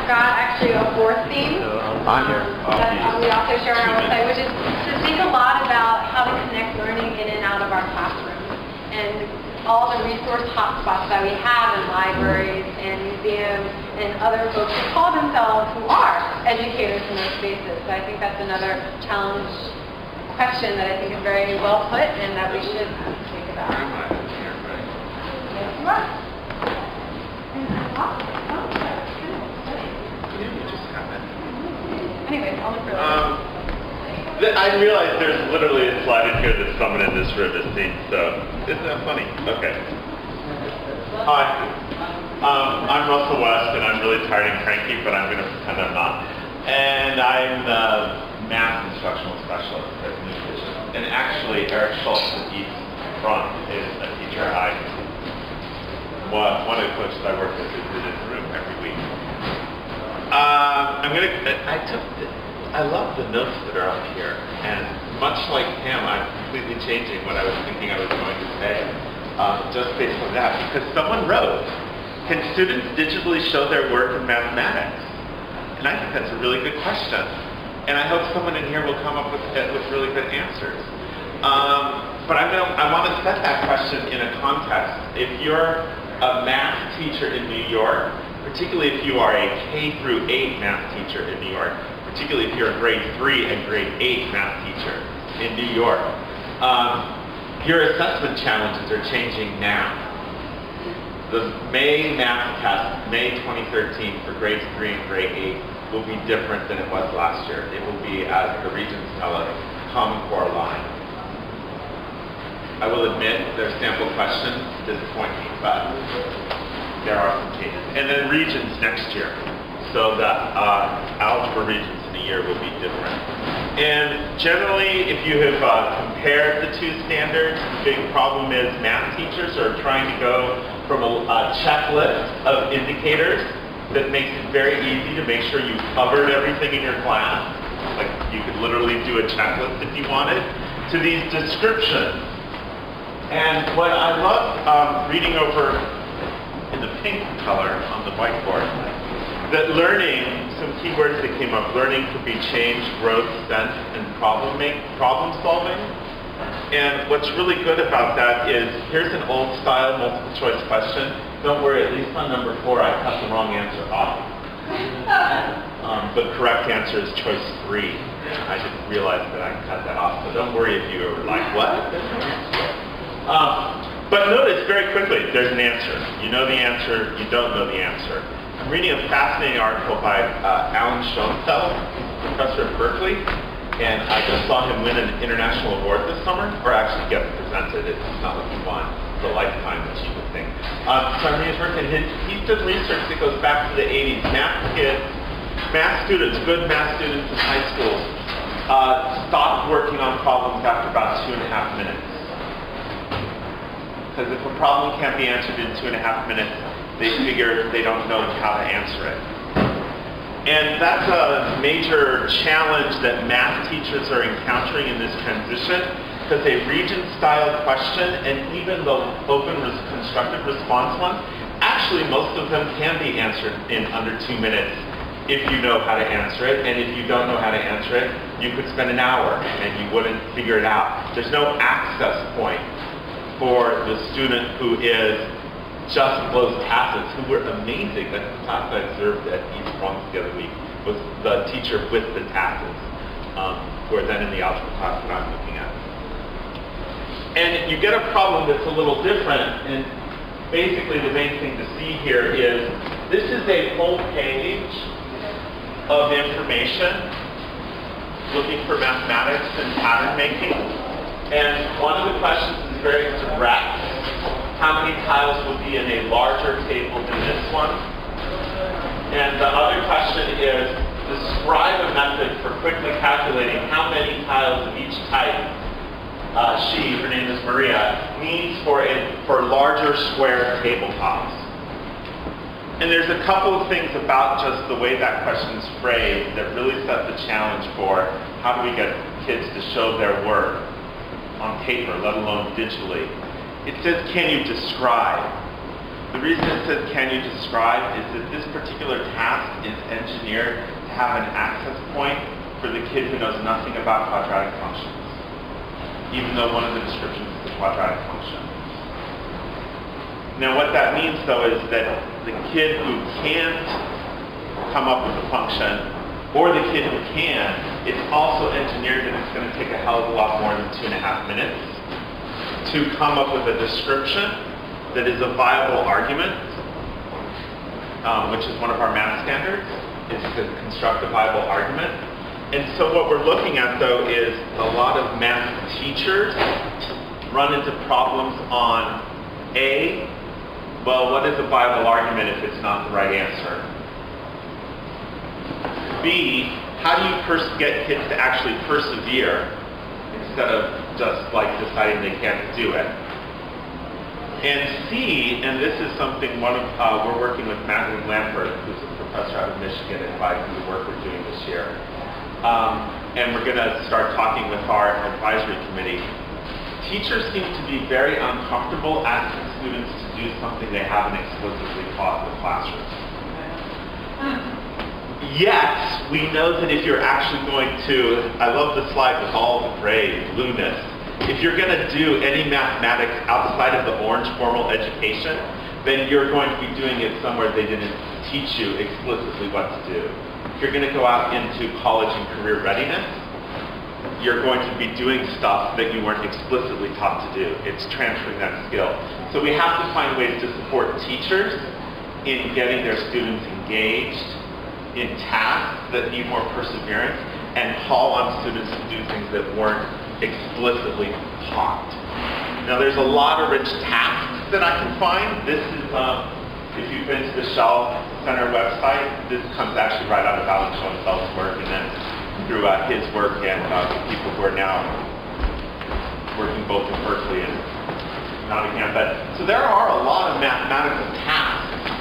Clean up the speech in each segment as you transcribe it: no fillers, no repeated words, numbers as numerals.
I've got actually a fourth theme that we also share on our website, which is to think a lot about how to connect learning in and out of our classrooms, and all the resource hotspots that we have in libraries and museums and other folks who call themselves, who are educators in those spaces. So I think that's another challenge question that I think is very well put and that we should think about. Yes, you are. Anyways, I'll look for that. I realize there's literally a slide in here that someone in this room has seen, so isn't that funny? Okay. Hi. I'm Russell West, and I'm really tired and cranky, but I'm going to pretend I'm not. And I'm the math instructional specialist at New Vision. And actually, Eric Schultz at East Front is a teacher one of the coaches I work with is in the room every week. I love the notes that are up here, and much like him, I'm completely changing what I was thinking I was going to say, just based on that, because someone wrote, can students digitally show their work in mathematics? And I think that's a really good question, and I hope someone in here will come up with really good answers. But I want to set that question in a context. If you're a math teacher in New York, particularly if you are a K through 8 math teacher in New York, particularly if you're a grade 3 and grade 8 math teacher in New York, your assessment challenges are changing now. The May math test, May 2013, for grades 3 and grade 8 will be different than it was last year. It will be, as the regents tell us, Common Core line. I will admit their sample questions disappoint me, but there are some changes. And then regions next year. So the algebra regions in a year will be different. And generally, if you have compared the two standards, the big problem is math teachers are trying to go from a checklist of indicators that makes it very easy to make sure you covered everything in your class. Like you could literally do a checklist if you wanted, to these descriptions. And what I love reading over in the pink color on the whiteboard, that learning, some keywords that came up, learning could be change, growth, sense, and problem solving. And what's really good about that is, here's an old style multiple choice question. Don't worry, at least on number 4, I cut the wrong answer off. The correct answer is choice 3. I didn't realize that I cut that off, so don't worry if you were like, what? But notice very quickly, there's an answer. You know the answer, you don't know the answer. I'm reading a fascinating article by Alan Schoenfeld, professor at Berkeley, and I just saw him win an international award this summer, or actually get presented. It's not what he won, it's a lifetime, which you would think. So I'm reading his work, and he's done research that goes back to the 80s. Math students, good math students in high schools, stopped working on problems after about 2.5 minutes. Because if a problem can't be answered in 2.5 minutes, they figure they don't know how to answer it. And that's a major challenge that math teachers are encountering in this transition, because a region-style question, and even the open constructive response one, actually most of them can be answered in under 2 minutes if you know how to answer it. And if you don't know how to answer it, you could spend an hour and you wouldn't figure it out. There's no access point for the student who is just blows passes, who were amazing. That class I observed at East Front the other week was the teacher with the passes, who are then in the algebra class that I'm looking at. And you get a problem that's a little different, and basically the main thing to see here is, this is a whole page of information looking for mathematics and pattern making. And one of the questions is very direct. How many tiles would be in a larger table than this one? And the other question is, describe a method for quickly calculating how many tiles of each type her name is Maria, needs for larger square tabletops. And there's a couple of things about just the way that question is phrased that really set the challenge for how do we get kids to show their work on paper, let alone digitally. It says, can you describe? The reason it says can you describe is that this particular task is engineered to have an access point for the kid who knows nothing about quadratic functions, even though one of the descriptions is a quadratic function. Now what that means though is that the kid who can't come up with a function, or the kid who can, it's also engineered that it's going to take a hell of a lot more than 2.5 minutes to come up with a description that is a viable argument, which is one of our math standards, is to construct a viable argument. And so what we're looking at though is a lot of math teachers run into problems on A, well, what is a viable argument if it's not the right answer? B, how do you get kids to actually persevere instead of just like deciding they can't do it? And C, and this is something we're working with Madeline Lampert, who's a professor out of Michigan, advising the work we're doing this year. And we're going to start talking with our advisory committee. Teachers seem to be very uncomfortable asking students to do something they haven't explicitly taught in the classroom. Yes, we know that if you're actually going to, I love the slide with all the gray, blueness. If you're going to do any mathematics outside of the orange formal education, then you're going to be doing it somewhere they didn't teach you explicitly what to do. If you're going to go out into college and career readiness, you're going to be doing stuff that you weren't explicitly taught to do. It's transferring that skill. So we have to find ways to support teachers in getting their students engaged in tasks that need more perseverance and call on students to do things that weren't explicitly taught. Now there's a lot of rich tasks that I can find. This is, if you've been to the Shell Center website, this comes actually right out of Alan Schoenfeld's work and then through his work and people who are now working both in Berkeley and Nottingham. So there are a lot of mathematical tasks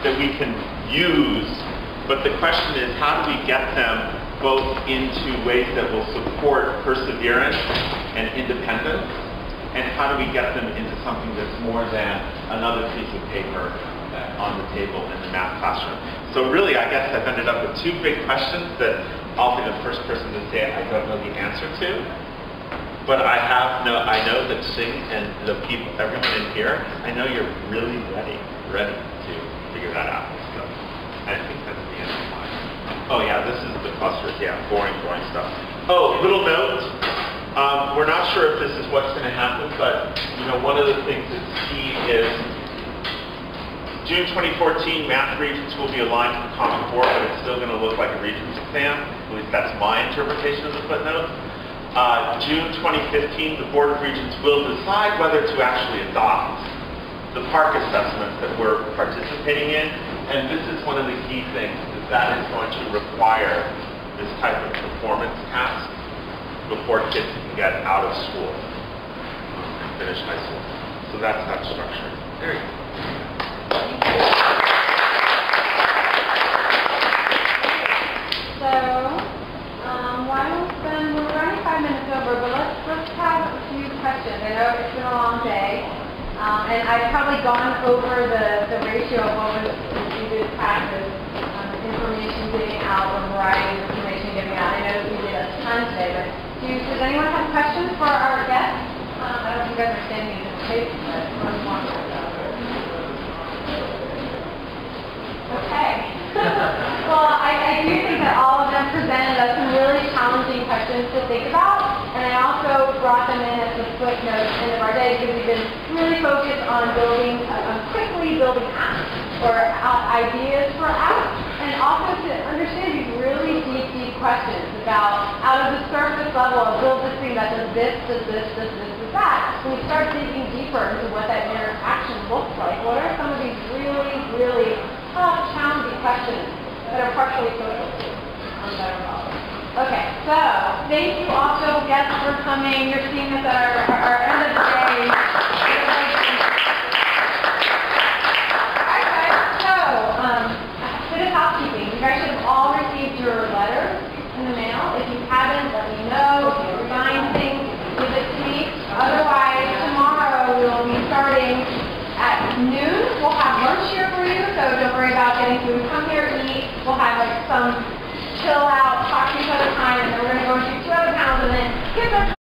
that we can use, but the question is how do we get them both into ways that will support perseverance and independence, and how do we get them into something that's more than another piece of paper on the table in the math classroom. So really, I guess I've ended up with two big questions that I'll be the first person to say I don't know the answer to, but I know that Sing and the people, everyone in here, I know you're really ready to figure that out. So I think that's the end of mine. Oh yeah, this is the clusters. Yeah, boring stuff. Oh, little note. We're not sure if this is what's going to happen, but one of the things that's key is June 2014, math regions will be aligned to the Common Core, but it's still going to look like a regions exam. At least that's my interpretation of the footnote. June 2015, the Board of Regents will decide whether to actually adopt the PARC assessments that we're participating in, and this is one of the key things, that is going to require this type of performance task before kids can get out of school and finish high school. So that's that structure. There you go. So, we're running 5 minutes over, but let's have a few questions. I know it's been a long day, and I've probably gone over the ratio of what was included passive information getting out, or variety of information getting out. I know that we did a ton today, but does anyone have questions for our guests? I don't know if you guys are standing in this place, but one more. Okay. Well, I do think that all of them presented us some really challenging questions to think about, and I also brought them in as the footnote at the end of our day because we've been really focused on quickly building apps or ideas for apps, and also to understand these really deep questions about out of the surface level of build this thing that does this, does that. When we start digging deeper into what that interaction looks like, what are some of these really tough, challenging questions that are partially social on better models? Okay, so thank you also, guests, for coming. You're seeing us at our end of the day. Alright guys, so bit of housekeeping. You guys should have all received your letter in the mail. If you haven't, let me know. If you're buying things, give it to me. Otherwise, tomorrow we will be starting at noon. We'll have worry about getting food, come here, eat. We'll have like some